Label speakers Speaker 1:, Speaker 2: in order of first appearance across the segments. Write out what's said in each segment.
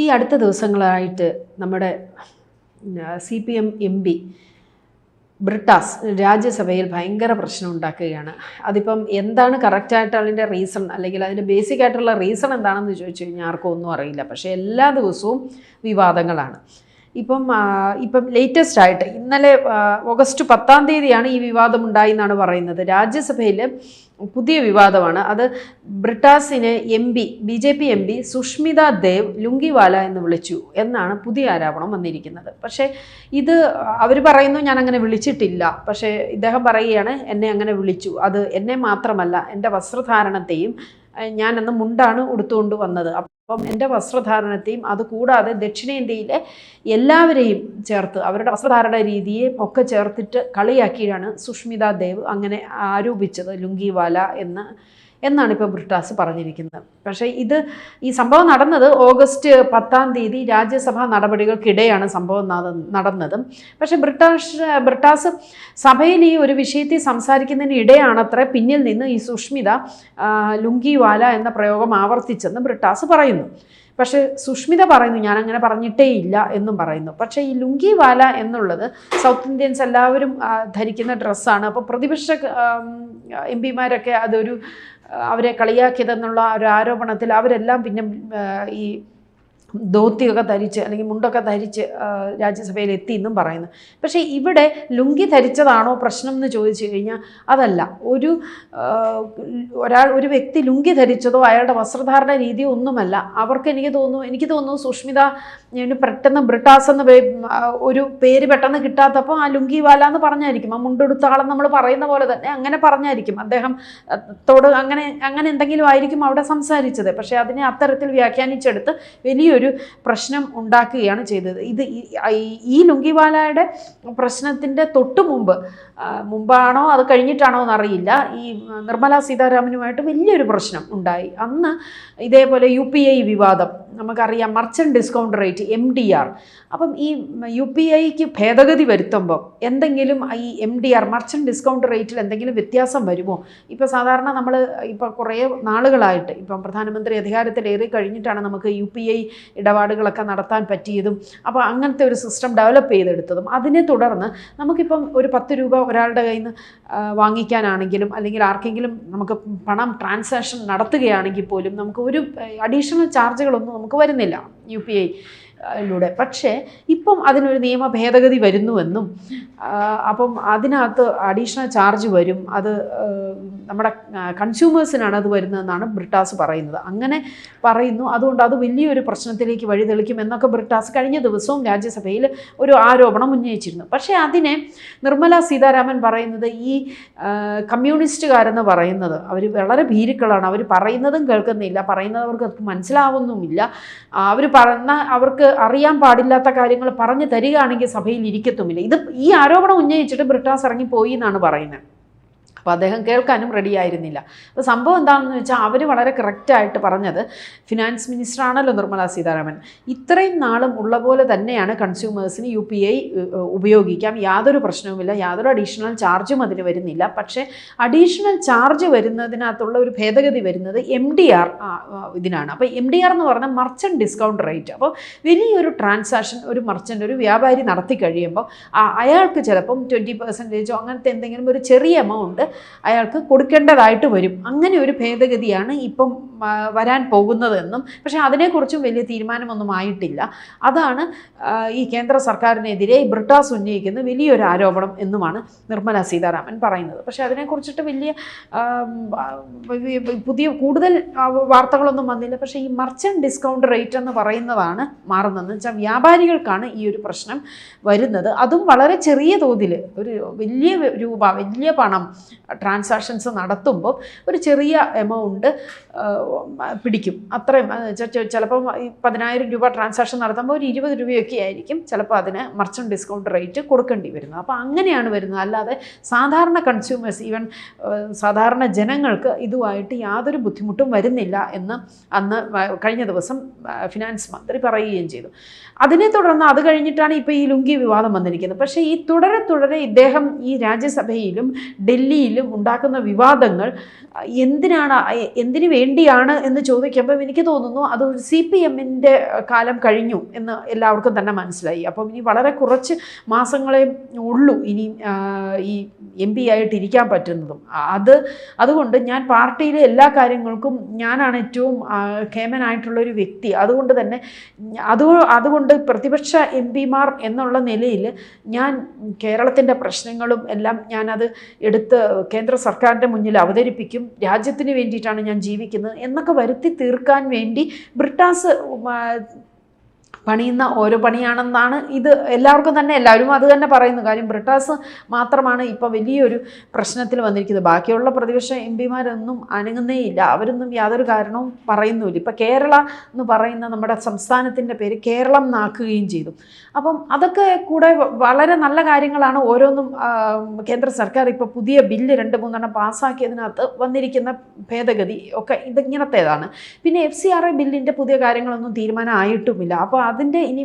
Speaker 1: ഈ അടുത്ത ദിവസങ്ങളായിട്ട് നമ്മുടെ CPM MP ബ്രിട്ടാസ് രാജ്യസഭയിൽ ഭയങ്കര പ്രശ്നം ഉണ്ടാക്കുകയാണ്. അതിപ്പം എന്താണ് കറക്റ്റായിട്ട് അതിൻ്റെ റീസൺ അല്ലെങ്കിൽ അതിൻ്റെ ബേസിക് ആയിട്ടുള്ള റീസൺ എന്താണെന്ന് ചോദിച്ചു കഴിഞ്ഞാൽ ആർക്കും ഒന്നും അറിയില്ല. പക്ഷേ എല്ലാ ദിവസവും വിവാദങ്ങളാണ്. ഇപ്പം ലേറ്റസ്റ്റ് ആയിട്ട് ഇന്നലെ ഓഗസ്റ്റ് 10-ാം തീയതിയാണ് ഈ വിവാദം ഉണ്ടായി എന്നാണ് പറയുന്നത്. രാജ്യസഭയിൽ പുതിയ വിവാദമാണ്. അത് ബ്രിട്ടാസിനെ BJP MP സുഷ്മിത ദേവ് ലുങ്കിവാല എന്ന് വിളിച്ചു എന്നാണ് പുതിയ ആരോപണം വന്നിരിക്കുന്നത്. പക്ഷേ ഇത് അവർ പറയുന്നു ഞാൻ അങ്ങനെ വിളിച്ചിട്ടില്ല. പക്ഷേ ഇദ്ദേഹം പറയുകയാണ് എന്നെ അങ്ങനെ വിളിച്ചു. അത് എന്നെ മാത്രമല്ല എൻ്റെ വസ്ത്രധാരണത്തെയും ഞാൻ അന്ന് മുണ്ടാണ് ഉടുത്തുകൊണ്ട് വന്നത്. അപ്പം എൻ്റെ വസ്ത്രധാരണത്തെയും അതുകൂടാതെ ദക്ഷിണേന്ത്യയിലെ എല്ലാവരെയും ചേർത്ത് അവരുടെ വസ്ത്രധാരണ രീതിയെ ഒക്കെ ചേർത്തിട്ട് കളിയാക്കിയാണ് സുഷ്മിത ദേവ് അങ്ങനെ ആരോപിച്ചത് ലുങ്കിവാല എന്നാണ് ഇപ്പോൾ ബ്രിട്ടാസ് പറഞ്ഞിരിക്കുന്നത്. പക്ഷേ ഈ സംഭവം നടന്നത് ഓഗസ്റ്റ് 10-ാം തീയതി രാജ്യസഭാ നടപടികൾക്കിടെയാണ് സംഭവം നടന്നത്. പക്ഷേ ബ്രിട്ടാസ് സഭയിൽ ഈ ഒരു വിഷയത്തിൽ സംസാരിക്കുന്നതിന് ഇടെയാണത്രേ പിന്നിൽ നിന്ന് ഈ സുഷ്മിത ലുങ്കിവാല എന്ന പ്രയോഗം ആവർത്തിച്ചെന്ന് ബ്രിട്ടാസ് പറയുന്നു. പക്ഷേ സുഷ്മിത പറയുന്നു ഞാൻ അങ്ങനെ പറഞ്ഞിട്ടേ ഇല്ല എന്നും പറയുന്നു. പക്ഷേ ഈ ലുങ്കിവാല എന്നുള്ളത് സൗത്ത് ഇന്ത്യൻസ് എല്ലാവരും ധരിക്കുന്ന ഡ്രസ്സാണ്. അപ്പോൾ പ്രതിപക്ഷ MP മാരൊക്കെ അവരെ കളിയാക്കിയതെന്നുള്ള ഒരു ആരോപണത്തിൽ അവരെല്ലാം പിന്നെ ഈ ധോത്തിയൊക്കെ ധരിച്ച് അല്ലെങ്കിൽ മുണ്ടൊക്കെ ധരിച്ച് രാജ്യസഭയിൽ എത്തി എന്നും പറയുന്നു. പക്ഷേ ഇവിടെ ലുങ്കി ധരിച്ചതാണോ പ്രശ്നം എന്ന് ചോദിച്ചു കഴിഞ്ഞാൽ അതല്ല. ഒരു വ്യക്തി ലുങ്കി ധരിച്ചതോ അയാളുടെ വസ്ത്രധാരണ രീതിയോ ഒന്നുമല്ല. എനിക്ക് തോന്നുന്നു സുഷ്മിത പെട്ടെന്ന് ബ്രിട്ടാസ് എന്ന ഒരു പേര് പെട്ടെന്ന് കിട്ടാത്തപ്പോൾ ആ ലുങ്കിവാല എന്ന് പറഞ്ഞായിരിക്കും. ആ മുണ്ടെടുത്ത ആളെന്ന് നമ്മൾ പറയുന്ന പോലെ തന്നെ അങ്ങനെ പറഞ്ഞായിരിക്കും. അദ്ദേഹത്തോട് അങ്ങനെ എന്തെങ്കിലും ആയിരിക്കും അവിടെ സംസാരിച്ചത്. പക്ഷേ അതിനെ അത്തരത്തിൽ വ്യാഖ്യാനിച്ചെടുത്ത് വലിയൊരു പ്രശ്നം ഉണ്ടാക്കുകയാണ് ചെയ്തത്. ഈ ലുങ്കിവാലയുടെ പ്രശ്നത്തിൻ്റെ തൊട്ട് മുമ്പാണോ അത് കഴിഞ്ഞിട്ടാണോ എന്നറിയില്ല, ഈ നിർമ്മല സീതാരാമനുമായിട്ട് വലിയൊരു പ്രശ്നം ഉണ്ടായി. അന്ന് ഇതേപോലെ UPI വിവാദം നമുക്കറിയാം, മർച്ചൻ്റ് ഡിസ്കൗണ്ട് റേറ്റ് MDR. അപ്പം ഈ UPIക്ക് ഭേദഗതി വരുത്തുമ്പം എന്തെങ്കിലും ഈ MDR മർച്ചൻ്റ് ഡിസ്കൗണ്ട് റേറ്റിൽ എന്തെങ്കിലും വ്യത്യാസം വരുമോ? ഇപ്പോൾ സാധാരണ നമ്മൾ കുറേ നാളുകളായിട്ട് പ്രധാനമന്ത്രി അധികാരത്തിലേറി കഴിഞ്ഞിട്ടാണ് നമുക്ക് UPI ഇടപാടുകളൊക്കെ നടത്താൻ പറ്റിയതും അപ്പോൾ അങ്ങനത്തെ ഒരു സിസ്റ്റം ഡെവലപ്പ് ചെയ്തെടുത്തതും. അതിനെ തുടർന്ന് നമുക്കിപ്പം ഒരു 10 രൂപ ഒരാളുടെ കയ്യിൽ നിന്ന് വാങ്ങിക്കാനാണെങ്കിലും അല്ലെങ്കിൽ ആർക്കെങ്കിലും നമുക്ക് പണം ട്രാൻസാക്ഷൻ നടത്തുകയാണെങ്കിൽ പോലും നമുക്ക് ഒരു അഡീഷണൽ ചാർജുകളൊന്നും നമുക്ക് വരുന്നില്ല UPI യിലൂടെ. പക്ഷേ ഇപ്പം അതിനൊരു നിയമ ഭേദഗതി വരുന്നുവെന്നും അപ്പം അതിനകത്ത് അഡീഷണൽ ചാർജ് വരും, അത് നമ്മുടെ കൺസ്യൂമേഴ്സിനാണ് അത് വരുന്നതെന്നാണ് ബ്രിട്ടാസ് പറയുന്നത്. അങ്ങനെ പറയുന്നു. അതുകൊണ്ട് അത് വലിയൊരു പ്രശ്നത്തിലേക്ക് വഴിതെളിക്കുമെന്നൊക്കെ ബ്രിട്ടാസ് കഴിഞ്ഞ ദിവസവും രാജ്യസഭയിൽ ഒരു ആരോപണം ഉന്നയിച്ചിരുന്നു. പക്ഷേ അതിനെ നിർമ്മല സീതാരാമൻ പറയുന്നത് ഈ കമ്മ്യൂണിസ്റ്റുകാരെന്ന് പറയുന്നത് അവർ വളരെ ഭീരുക്കളാണ്. അവർ പറയുന്നതും കേൾക്കുന്നില്ല, പറയുന്നവർക്ക് മനസ്സിലാവുന്നുമില്ല. അവർക്ക് അറിയാൻ പാടില്ലാത്ത കാര്യങ്ങൾ പറഞ്ഞു തരികയാണെങ്കിൽ സഭയിൽ ഇരിക്കത്തുമില്ല. ഈ ആരോപണം ഉന്നയിച്ചിട്ട് ബ്രിട്ടാസ് ഇറങ്ങിപ്പോയി എന്നാണ് പറയുന്നത്. അപ്പോൾ അദ്ദേഹം കേൾക്കാനും റെഡിയായിരുന്നില്ല. അപ്പോൾ സംഭവം എന്താണെന്ന് വെച്ചാൽ അവർ വളരെ കറക്റ്റായിട്ട് പറഞ്ഞത്, ഫിനാൻസ് മിനിസ്റ്ററാണല്ലോ നിർമ്മല സീതാരാമൻ, ഇത്രയും നാളും ഉള്ള പോലെ തന്നെയാണ് കൺസ്യൂമേഴ്സിന് UPI ഉപയോഗിക്കാം, യാതൊരു പ്രശ്നവുമില്ല, യാതൊരു അഡീഷണൽ ചാർജും അതിന് വരുന്നില്ല. പക്ഷേ അഡീഷണൽ ചാർജ് വരുന്നതിനകത്തുള്ള ഒരു ഭേദഗതി വരുന്നത് MDR ഇതിനാണ്. അപ്പോൾ MDR എന്ന് പറഞ്ഞാൽ മർച്ചൻ്റ് ഡിസ്കൗണ്ട് റേറ്റ്. അപ്പോൾ വലിയൊരു ട്രാൻസാക്ഷൻ ഒരു മർച്ചൻ്റ് ഒരു വ്യാപാരി നടത്തി കഴിയുമ്പോൾ അയാൾക്ക് ചിലപ്പം 20% അങ്ങനത്തെ എന്തെങ്കിലും ഒരു ചെറിയ എമൗണ്ട് അയാൾക്ക് കൊടുക്കേണ്ടതായിട്ട് വരും. അങ്ങനെ ഒരു ഭേദഗതിയാണ് ഇപ്പം വരാൻ പോകുന്നതെന്നും പക്ഷേ അതിനെക്കുറിച്ചും വലിയ തീരുമാനമൊന്നും ആയിട്ടില്ല. അതാണ് ഈ കേന്ദ്ര സർക്കാരിനെതിരെ ബ്രിട്ടാസ് ഉന്നയിക്കുന്ന വലിയൊരു ആരോപണം എന്നുമാണ് നിർമ്മല സീതാരാമൻ പറയുന്നത്. പക്ഷേ അതിനെക്കുറിച്ചിട്ട് വലിയ കൂടുതൽ വാർത്തകളൊന്നും വന്നില്ല. പക്ഷേ ഈ മർച്ചൻ്റ് ഡിസ്കൗണ്ട് റേറ്റ് എന്ന് പറയുന്നതാണ് മാറുന്നതെന്ന് വെച്ചാൽ വ്യാപാരികൾക്കാണ് ഈ ഒരു പ്രശ്നം വരുന്നത്. അതും വളരെ ചെറിയ തോതിൽ ഒരു വലിയ പണം ട്രാൻസാക്ഷൻസ് നടത്തുമ്പോൾ ഒരു ചെറിയ എമൗണ്ട് പിടിക്കും. അത്രയും ചിലപ്പം 10,000 രൂപ ട്രാൻസാക്ഷൻ നടത്തുമ്പോൾ ഒരു 20 രൂപയൊക്കെ ആയിരിക്കും ചിലപ്പോൾ അതിന് മർച്ചൻ്റ് ഡിസ്കൗണ്ട് റേറ്റ് കൊടുക്കേണ്ടി വരുന്നത്. അപ്പോൾ അങ്ങനെയാണ് വരുന്നത്. അല്ലാതെ സാധാരണ കൺസ്യൂമേഴ്സ് ഈവൻ സാധാരണ ജനങ്ങൾക്ക് ഇതുമായിട്ട് യാതൊരു ബുദ്ധിമുട്ടും വരുന്നില്ല എന്ന് കഴിഞ്ഞ ദിവസം ഫിനാൻസ് മന്ത്രി പറയുകയും ചെയ്തു. അതിനെ തുടർന്ന് അത് കഴിഞ്ഞിട്ടാണ് ഇപ്പോൾ ഈ ലുങ്കി വിവാദം വന്നിരിക്കുന്നത്. പക്ഷേ ഈ തുടരെ ഇദ്ദേഹം ഈ രാജ്യസഭയിലും ഡൽഹിയിലും മുന്നിലും ഉണ്ടാക്കുന്ന വിവാദങ്ങൾ എന്തിനു വേണ്ടിയാണ് എന്ന് ചോദിക്കുമ്പോൾ എനിക്ക് തോന്നുന്നു അത് CPM-ന്റെ കാലം കഴിഞ്ഞു എന്ന് എല്ലാവർക്കും തന്നെ മനസ്സിലായി. അപ്പം ഇനി വളരെ കുറച്ച് മാസങ്ങളെ ഉള്ളൂ ഇനി ഈ MP ആയിട്ടിരിക്കാൻ പറ്റുന്നതും. അതുകൊണ്ട് ഞാൻ പാർട്ടിയിലെ എല്ലാ കാര്യങ്ങൾക്കും ഞാനാണ് ഏറ്റവും കേമനായിട്ടുള്ളൊരു വ്യക്തി. അതുകൊണ്ട് തന്നെ അതുകൊണ്ട് പ്രതിപക്ഷ MP-മാർ എന്നുള്ള നിലയിൽ ഞാൻ കേരളത്തിൻ്റെ പ്രശ്നങ്ങളും എല്ലാം ഞാനത് എടുത്ത് കേന്ദ്ര സർക്കാരിൻ്റെ മുന്നിൽ അവതരിപ്പിക്കും. രാജ്യത്തിന് വേണ്ടിയിട്ടാണ് ഞാൻ ജീവിക്കുന്നത് എന്നൊക്കെ വരുത്തി തീർക്കാൻ വേണ്ടി ബ്രിട്ടാസ് പണിയുന്ന ഓരോ പണിയാണെന്നാണ് ഇത് എല്ലാവരും അത് തന്നെ പറയുന്നു. കാര്യം ബ്രിട്ടാസ് മാത്രമാണ് ഇപ്പോൾ വലിയൊരു പ്രശ്നത്തിൽ വന്നിരിക്കുന്നത്. ബാക്കിയുള്ള പ്രതിപക്ഷ MP-മാരൊന്നും അനങ്ങുന്നേയില്ല. അവരൊന്നും യാതൊരു കാരണവും പറയുന്നുമില്ല. ഇപ്പം കേരള എന്ന് പറയുന്ന നമ്മുടെ സംസ്ഥാനത്തിൻ്റെ പേര് കേരളം എന്നാക്കുകയും ചെയ്തു. അപ്പം അതൊക്കെ കൂടെ വളരെ നല്ല കാര്യങ്ങളാണ്. ഓരോന്നും കേന്ദ്ര സർക്കാർ ഇപ്പോൾ പുതിയ ബില്ല് 2-3 പാസ്സാക്കിയതിനകത്ത് വന്നിരിക്കുന്ന ഭേദഗതി ഒക്കെ ഇതിങ്ങനത്തേതാണ്. പിന്നെ FCRA ബില്ലിൻ്റെ പുതിയ കാര്യങ്ങളൊന്നും തീരുമാനം ആയിട്ടുമില്ല. അപ്പോൾ അതിൻ്റെ ഇനി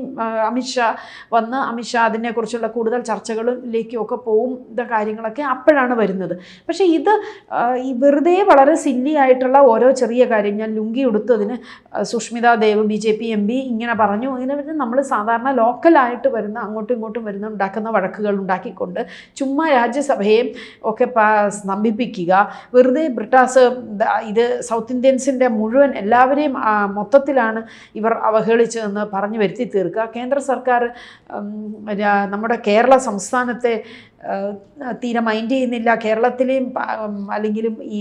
Speaker 1: അമിത്ഷാ അതിനെക്കുറിച്ചുള്ള കൂടുതൽ ചർച്ചകളിലേക്കും ഒക്കെ പോകും. കാര്യങ്ങളൊക്കെ അപ്പോഴാണ് വരുന്നത്. പക്ഷേ ഇത് ഈ വെറുതെ വളരെ സില്ലി ആയിട്ടുള്ള ഓരോ ചെറിയ കാര്യം, ഞാൻ ലുങ്കി ഉടുത്തതിന് സുഷ്മിത ദേവ് BJP MP ഇങ്ങനെ പറഞ്ഞു, ഇങ്ങനെ നമ്മൾ സാധാരണ ലോക്കലായിട്ട് വരുന്ന അങ്ങോട്ടും ഇങ്ങോട്ടും വരുന്ന ഉണ്ടാക്കുന്ന വഴക്കുകൾ ഉണ്ടാക്കിക്കൊണ്ട് ചുമ്മാ രാജ്യസഭയെ ഒക്കെ സ്തംഭിപ്പിക്കുക, വെറുതെ ബ്രിട്ടാസ് ഇത് സൗത്ത് ഇന്ത്യൻസിൻ്റെ മുഴുവൻ എല്ലാവരെയും മൊത്തത്തിലാണ് ഇവർ അവഹേളിച്ചതെന്ന് പറഞ്ഞു വരുത്തി തീർക്കുക. കേന്ദ്ര സർക്കാർ നമ്മുടെ കേരള സംസ്ഥാനത്തെ തീരെ മൈൻഡ് ചെയ്യുന്നില്ല. കേരളത്തിലെയും അല്ലെങ്കിലും ഈ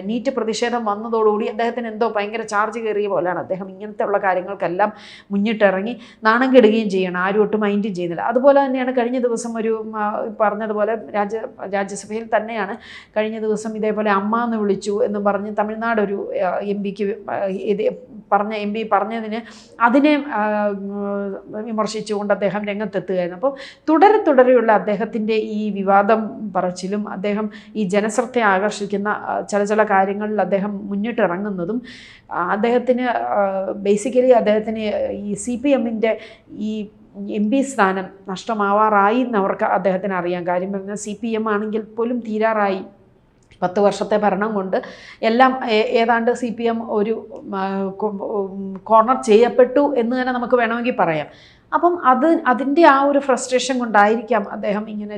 Speaker 1: നീറ്റ് പ്രതിഷേധം വന്നതോടുകൂടി അദ്ദേഹത്തിന് എന്തോ ഭയങ്കര ചാർജ് കയറിയ പോലെയാണ്. അദ്ദേഹം ഇങ്ങനത്തെ ഉള്ള കാര്യങ്ങൾക്കെല്ലാം മുന്നിട്ടിറങ്ങി നാണം കെടുകയും ചെയ്യണം. ആരും ഒട്ടും മൈൻഡും ചെയ്യുന്നില്ല. അതുപോലെ തന്നെയാണ് കഴിഞ്ഞ ദിവസം ഒരു പറഞ്ഞതുപോലെ രാജ്യസഭയിൽ തന്നെയാണ് കഴിഞ്ഞ ദിവസം ഇതേപോലെ അമ്മ എന്ന് വിളിച്ചു എന്ന് പറഞ്ഞ് തമിഴ്നാട് ഒരു MP പറഞ്ഞതിന് അതിനെ വിമർശിച്ചുകൊണ്ട് അദ്ദേഹം രംഗത്തെത്തുകയായിരുന്നു. അപ്പോൾ തുടരെയുള്ള അദ്ദേഹത്തിൻ്റെ ഈ വിവാദം പറച്ചിലും അദ്ദേഹം ഈ ജനശ്രദ്ധ ആകർഷിക്കുന്ന ചില കാര്യങ്ങളിൽ അദ്ദേഹം മുന്നിട്ടിറങ്ങുന്നതും അദ്ദേഹത്തിന് ബേസിക്കലി അദ്ദേഹത്തിന് ഈ CPM-ന്റെ ഈ MP സ്ഥാനം നഷ്ടമാവാറായി എന്നവർക്ക് അദ്ദേഹത്തിന് അറിയാം. കാര്യം പറഞ്ഞാൽ CPM ആണെങ്കിൽ പോലും തീരാറായി. 10 വർഷത്തെ ഭരണം കൊണ്ട് എല്ലാം ഏതാണ്ട് CPM ഒരു കോർണർ ചെയ്യപ്പെട്ടു എന്ന് തന്നെ നമുക്ക് വേണമെങ്കിൽ പറയാം. അപ്പം അതിൻ്റെ ആ ഒരു ഫ്രസ്ട്രേഷൻ കൊണ്ടായിരിക്കാം അദ്ദേഹം ഇങ്ങനെ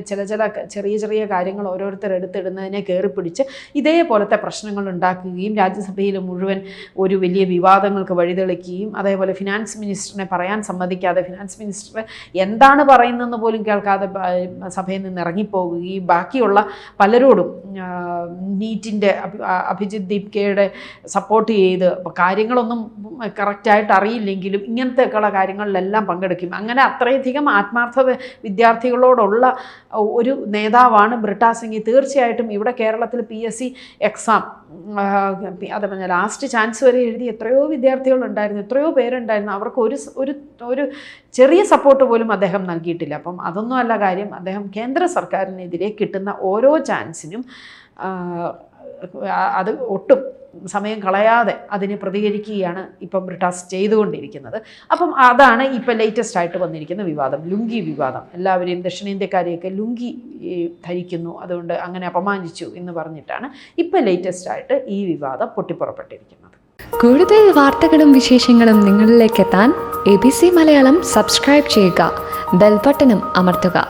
Speaker 1: ചെറിയ കാര്യങ്ങൾ ഓരോരുത്തർ എടുത്തിടുന്നതിനെ കയറിപ്പിടിച്ച് ഇതേപോലത്തെ പ്രശ്നങ്ങൾ ഉണ്ടാക്കുകയും രാജ്യസഭയിൽ മുഴുവൻ ഒരു വലിയ വിവാദങ്ങൾക്ക് വഴിതെളിക്കുകയും അതേപോലെ ഫിനാൻസ് മിനിസ്റ്ററിനെ പറയാൻ സമ്മതിക്കാതെ ഫിനാൻസ് മിനിസ്റ്റർ എന്താണ് പറയുന്നതെന്ന് പോലും കേൾക്കാതെ സഭയിൽ നിന്ന് ഇറങ്ങിപ്പോകുകയും ബാക്കിയുള്ള പലരോടും നീറ്റിൻ്റെ അഭിജിത് ദീപ്കയുടെ സപ്പോർട്ട് ചെയ്ത് കാര്യങ്ങളൊന്നും കറക്റ്റായിട്ട് അറിയില്ലെങ്കിലും ഇങ്ങനത്തെയൊക്കെയുള്ള കാര്യങ്ങളിലെല്ലാം പങ്കെടുക്കും. അങ്ങനെ അത്രയധികം ആത്മാർത്ഥത വിദ്യാർത്ഥികളോടുള്ള ഒരു നേതാവാണ് ബ്രിട്ടാസ്. തീർച്ചയായിട്ടും ഇവിടെ കേരളത്തിൽ PSC എക്സാം അത് പറഞ്ഞാൽ ലാസ്റ്റ് ചാൻസ് വരെ എഴുതി എത്രയോ വിദ്യാർത്ഥികളുണ്ടായിരുന്നു, എത്രയോ പേരുണ്ടായിരുന്നു. അവർക്ക് ഒരു ചെറിയ സപ്പോർട്ട് പോലും അദ്ദേഹം നൽകിയിട്ടില്ല. അപ്പം അതൊന്നും അല്ല കാര്യം. അദ്ദേഹം കേന്ദ്ര സർക്കാരിനെതിരെ കിട്ടുന്ന ഓരോ ചാൻസിനും അത് ഒട്ടും സമയം കളയാതെ അതിന് പ്രതികരിക്കുകയാണ് ഇപ്പം ബ്രിട്ടാസ് ചെയ്തുകൊണ്ടിരിക്കുന്നത്. അപ്പം അതാണ് ഇപ്പം ലേറ്റസ്റ്റ് ആയിട്ട് വന്നിരിക്കുന്ന വിവാദം, ലുങ്കി വിവാദം. എല്ലാവരെയും ദക്ഷിണേന്ത്യക്കാരെയൊക്കെ ലുങ്കി ധരിക്കുന്നു, അതുകൊണ്ട് അങ്ങനെ അപമാനിച്ചു എന്ന് പറഞ്ഞിട്ടാണ് ഇപ്പം ലേറ്റസ്റ്റ് ആയിട്ട് ഈ വിവാദം പൊട്ടിപ്പുറപ്പെട്ടിരിക്കുന്നത്.
Speaker 2: കൂടുതൽ വാർത്തകളും വിശേഷങ്ങളും നിങ്ങളിലേക്ക് എത്താൻ ABC മലയാളം സബ്സ്ക്രൈബ് ചെയ്യുക, ബെൽ ബട്ടണും അമർത്തുക.